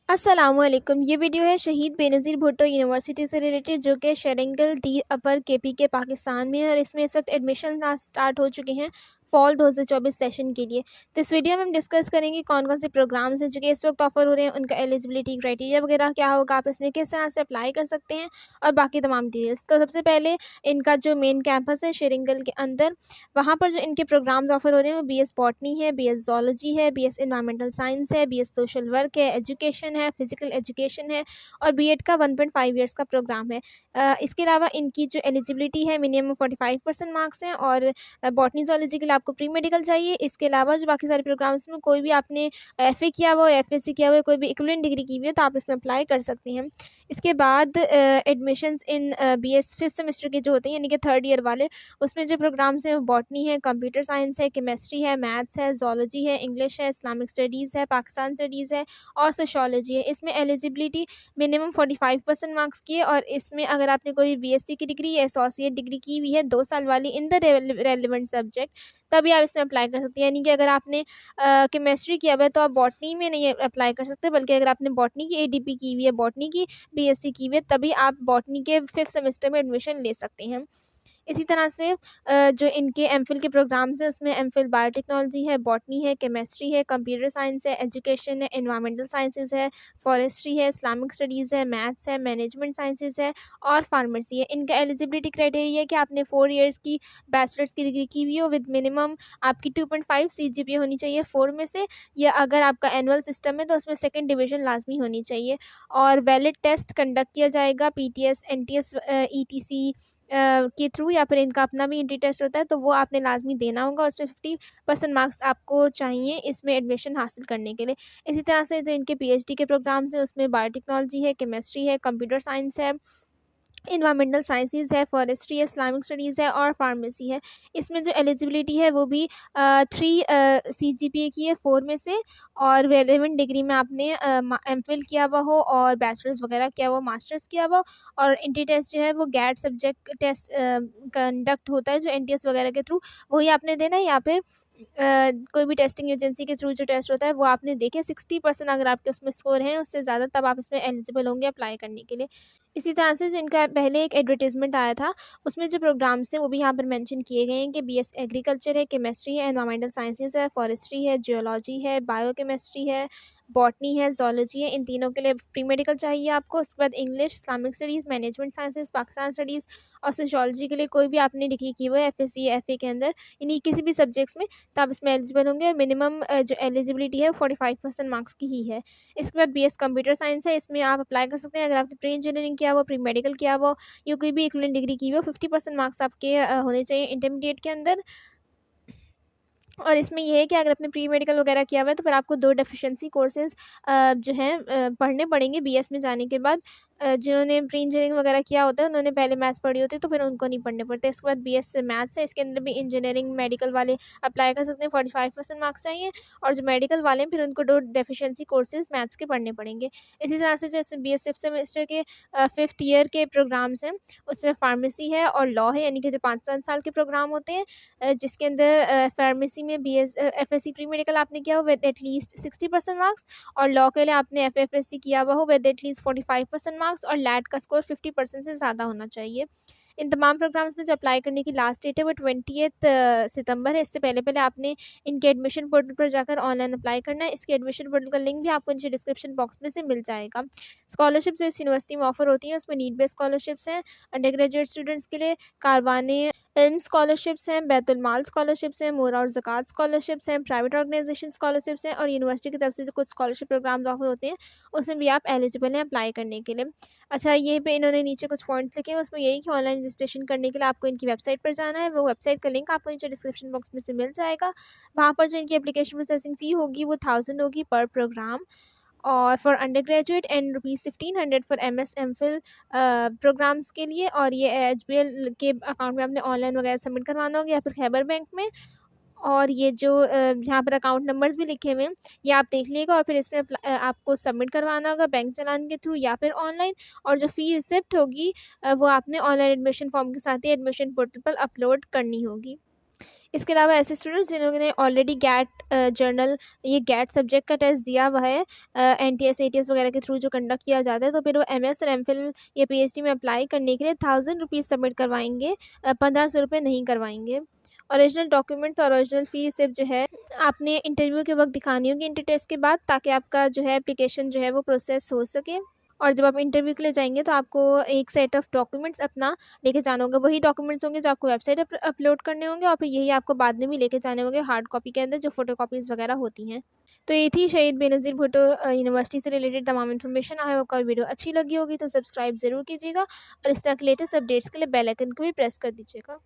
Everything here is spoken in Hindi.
अस्सलामुअलैकुम। ये वीडियो है शहीद बेनज़ीर भुट्टो यूनिवर्सिटी से रिलेटेड, जो कि शेरिंगल डी अपर केपी के पाकिस्तान में है और इसमें इस वक्त एडमिशन स्टार्ट हो चुके हैं फॉल 2024 सेशन के लिए। तो इस वीडियो में हम डिस्कस करेंगे कौन कौन से प्रोग्राम्स हैं जो कि इस वक्त ऑफर हो रहे हैं, उनका एलिजिबिलिटी क्राइटेरिया वगैरह क्या होगा, आप इसमें किस तरह से अप्लाई कर सकते हैं और बाकी तमाम डिटेल्स। तो सबसे पहले इनका जो मेन कैंपस है शेरिंगल के अंदर, वहाँ पर जो इनके प्रोग्राम्स ऑफर हो रहे हैं वो BS बॉटनी है, BS ज़ूलॉजी है, BS एनवायरमेंटल साइंस है, BS सोशल वर्क है, एजुकेशन है, फिजिकल एजुकेशन है और बीएड का 1.5 ईयर्स का प्रोग्राम है। इसके अलावा इनकी जो एलिजिबिलिटी है मिनिमम 45% मार्क्स हैं और बॉटनी ज़ूलॉजी के लिए आपको प्री मेडिकल चाहिए। इसके अलावा जो बाकी सारे प्रोग्राम्स में कोई भी आपने FA किया हुआ है, FSC किया हुआ है, कोई भी इक्विवेलेंट डिग्री की हुई है तो आप इसमें अप्लाई कर सकती हैं। इसके बाद एडमिशन्स इन BS 5th सेमेस्टर के जो होते हैं यानी कि 3rd ईयर वाले, उसमें जो प्रोग्राम्स हैं वो बॉटनी है, कंप्यूटर साइंस है, केमिस्ट्री है, मैथ्स है, ज़ूलॉजी है, इंग्लिश है, इस्लामिक स्टडीज़ है, पाकिस्तान स्टडीज़ है और सोशियोलॉजी है। इसमें एलिजिबिलिटी मिनिमम 45% मार्क्स की है और इसमें अगर आपने कोई BSc की डिग्री या एसोसिएट डिग्री की हुई है 2 साल वाली इन द रेलिवेंट सब्जेक्ट, तभी आप इसमें अप्लाई कर सकती हैं। यानी कि अगर आपने केमिस्ट्री किया हुआ है तो आप बॉटनी में नहीं अप्लाई कर सकते, बल्कि अगर आपने बॉटनी की ADP की हुई है, बॉटनी की BSc की हुई है, तभी आप बॉटनी के 5th सेमेस्टर में एडमिशन ले सकते हैं। इसी तरह से जो इनके एमफिल के प्रोग्राम्स हैं उसमें एमफिल बायोटेक्नोलॉजी है, बॉटनी है, केमिस्ट्री है, कंप्यूटर साइंस है, एजुकेशन है, एनवायरमेंटल साइंसेज़ है, फॉरेस्ट्री है, इस्लामिक स्टडीज़ है, मैथ्स है, मैनेजमेंट साइंसेज़ है और फार्मेसी है। इनका एलिजिबिलिटी क्राइटेरिया है कि आपने 4 इयर्स की बैचलर्स की डिग्री की हुई हो विद मिनिमम आपकी 2.5 CGPA होनी चाहिए 4 में से, या अगर आपका एनुअल सिस्टम है तो उसमें 2nd डिवीज़न लाज़मी होनी चाहिए और वैलिड टेस्ट कंडक्ट किया जाएगा PTS, NTS, ETC के थ्रू, या फिर इनका अपना भी एंट्री टेस्ट होता है तो वो आपने लाजमी देना होगा। उसमें 50% मार्क्स आपको चाहिए इसमें एडमिशन हासिल करने के लिए। इसी तरह से जो इनके PhD के प्रोग्राम्स हैं उसमें बायोटेक्नोलॉजी है, केमिस्ट्री है, कंप्यूटर साइंस है, एनवायरमेंटल साइंसेज़ है, फॉरेस्ट्री है, इस्लामिक स्टडीज़ है और फार्मेसी है। इसमें जो एलिजिबिलिटी है वो भी 3 CGPA की है 4 में से और रेलेवेंट डिग्री में आपने एमफिल किया हुआ हो और बैचलर्स वगैरह किया हुआ, मास्टर्स किया हुआ और एंट्री टेस्ट जो है वो गैट सब्जेक्ट टेस्ट कंडक्ट होता है जो NTS वगैरह के थ्रू, वही आपने देना है, या फिर कोई भी टेस्टिंग एजेंसी के थ्रू जो टेस्ट होता है वो आपने देके 60% अगर आपके उसमें स्कोर हैं उससे ज़्यादा, तब आप इसमें एलिजिबल होंगे अप्लाई करने के लिए। इसी तरह से जो इनका पहले एक एडवर्टाइजमेंट आया था उसमें जो प्रोग्राम्स थे वो भी यहाँ पर मेंशन किए गए हैं कि BS एग्रीकल्चर है, केमिस्ट्री है, एनवायरमेंटल साइंसेज है, फॉरेस्ट्री है, जियोलॉजी है, बायोकेमिस्ट्री है, बॉटनी है, ज़ूलॉजी है। इन तीनों के लिए प्री मेडिकल चाहिए आपको। उसके बाद English, Islamic studies, management sciences, Pakistan studies और सोशियोलॉजी के लिए कोई भी आपने डिग्री की हुई है FSc या FA के अंदर, इन्हीं किसी भी सब्जेक्ट्स में, तो आप इसमें एलिजिबल होंगे। और मिनिमम जो एलिजिबिलिटी है 45% मार्क्स की ही है। इसके बाद BS कंप्यूटर साइंस है, इसमें आप अप्लाई कर सकते हैं अगर आपने प्री इंजीनियरिंग किया हुआ, प्री मेडिकल किया हुआ या कोई भी इक्विवेलेंट डिग्री की हुई हो। 50% मार्क्स आपके होने चाहिए इंटरमीडिएट के अंदर। और इसमें ये है कि अगर आपने प्री मेडिकल वगैरह किया हुआ है तो फिर आपको 2 डेफिशिएंसी कोर्सेज़ जो हैं पढ़ने पड़ेंगे BS में जाने के बाद। जिन्होंने प्री इंजीनियरिंग वगैरह किया होता है उन्होंने पहले मैथ्स पढ़ी होती है तो फिर उनको नहीं पढ़ने पड़ते। इसके बाद BS मैथ्स है, इसके अंदर भी इंजीनियरिंग मेडिकल वाले अप्लाई कर सकते हैं। 45% मार्क्स चाहिए और जो मेडिकल वाले हैं फिर उनको 2 डेफिशिएंसी कोर्सेज़ मैथ्स के पढ़ने पड़ेंगे। इसी तरह से जैसे BS 5th सेमेस्टर के 5th ईयर के प्रोग्राम्स हैं उसमें फार्मेसी है और लॉ है, यानी कि जो 5-5 साल के प्रोग्राम होते हैं, जिसके अंदर फार्मेसी में FSc प्री मेडिकल आपने किया हो विद एटलीस्ट 60% मार्क्स और लॉ के लिए आपने FFSC किया हुआ हो विद एटलीस्ट 45% मार्क्स और लैट का स्कोर 50% से ज़्यादा होना चाहिए। इन तमाम प्रोग्राम्स में जो अप्लाई करने की लास्ट डेट है वो 20th सितंबर है। इससे पहले आपने इनके एडमिशन पोर्टल पर जाकर ऑनलाइन अप्लाई करना है। इसके एडमिशन पोर्टल का लिंक भी आपको नीचे डिस्क्रिप्शन बॉक्स में से मिल जाएगा। स्कॉलरशिप जो इस यूनिवर्सिटी में ऑफर होती हैं उसमें नीड बेस्ड स्कॉलरशिप्स हैं अंडर ग्रेजुएट स्टूडेंट्स के लिए, कारवाने इल्म स्कॉलरशिप्स हैं, बैतुल माल स्कॉलरशिप्स हैं, मोरा और ज़कात स्कॉलरशिप्स हैं, प्राइवेट ऑर्गेनाइजेशन स्कॉलरशिप्स हैं और यूनिवर्सिटी की तरफ से जो कुछ स्कॉलरशिप प्रोग्राम्स ऑफर होते हैं उसमें भी आप एलिजिबल हैं अप्लाई करने के लिए। अच्छा, ये पे इन्होंने नीचे कुछ पॉइंट्स लिखे हैं उसमें यही कि ऑनलाइन रजिस्ट्रेशन करने के लिए आपको इनकी वेबसाइट पर जाना है। वो वेबसाइट का लिंक आपको नीचे डिस्क्रिप्शन बॉक्स में से मिल जाएगा। वहाँ पर जो इनकी एप्लीकेशन प्रोसेसिंग फ़ी होगी वो 1000 होगी पर प्रोग्राम और for undergraduate and ₹1500 for MS MPhil programmes के लिए। और ये HBL के अकाउंट में आपने ऑनलाइन वगैरह सबमिट करवाना होगा या फिर खैबर बैंक में। और ये जो यहाँ पर अकाउंट नंबर्स भी लिखे हुए हैं ये आप देख लीजिएगा और फिर इसमें आपको सबमिट करवाना होगा बैंक चालान के थ्रू या फिर ऑनलाइन। और जो फ़ी रिसिप्ट होगी वो आपने ऑनलाइन एडमिशन फॉर्म के साथ ही एडमिशन पोर्टल पर अपलोड करनी होगी। इसके अलावा ऐसे स्टूडेंट्स जिन्होंने ऑलरेडी गैट जर्नल ये गैट सब्जेक्ट का टेस्ट दिया हुआ है एनटीएस एटीएस वगैरह के थ्रू जो कंडक्ट किया जाता है, तो फिर वो एमएस और एमफिल या पीएचडी में अप्लाई करने के लिए 1000 रुपीज़ सबमिट करवाएंगे, 1500 रुपये नहीं करवाएंगे। ओरिजिनल डॉक्यूमेंट्स और ओरिजिनल फ़ी रिसिप्ट जो है आपने इंटरव्यू के वक्त दिखानी होगी इंटर टेस्ट के बाद, ताकि आपका जो है एप्लीकेशन जो है वो प्रोसेस हो सके। और जब आप इंटरव्यू के लिए जाएंगे तो आपको एक सेट ऑफ डॉक्यूमेंट्स अपना लेके जाना होगा। वही डॉक्यूमेंट्स होंगे जो आपको वेबसाइट अपलोड करने होंगे, और फिर यही आपको बाद में भी लेके जाने होंगे हार्ड कॉपी के अंदर, जो फोटो कॉपीज़ वगैरह होती हैं। तो ये थी शहीद बेनज़ीर भुट्टो यूनिवर्सिटी से रिलेटेड तमाम इन्फॉर्मेशन। आई होप आपको वीडियो अच्छी लगी होगी, तो सब्सक्राइब ज़रूर कीजिएगा और इस तरह के लेटेस्ट अपडेट्स के लिए बेल आइकन को भी प्रेस कर दीजिएगा।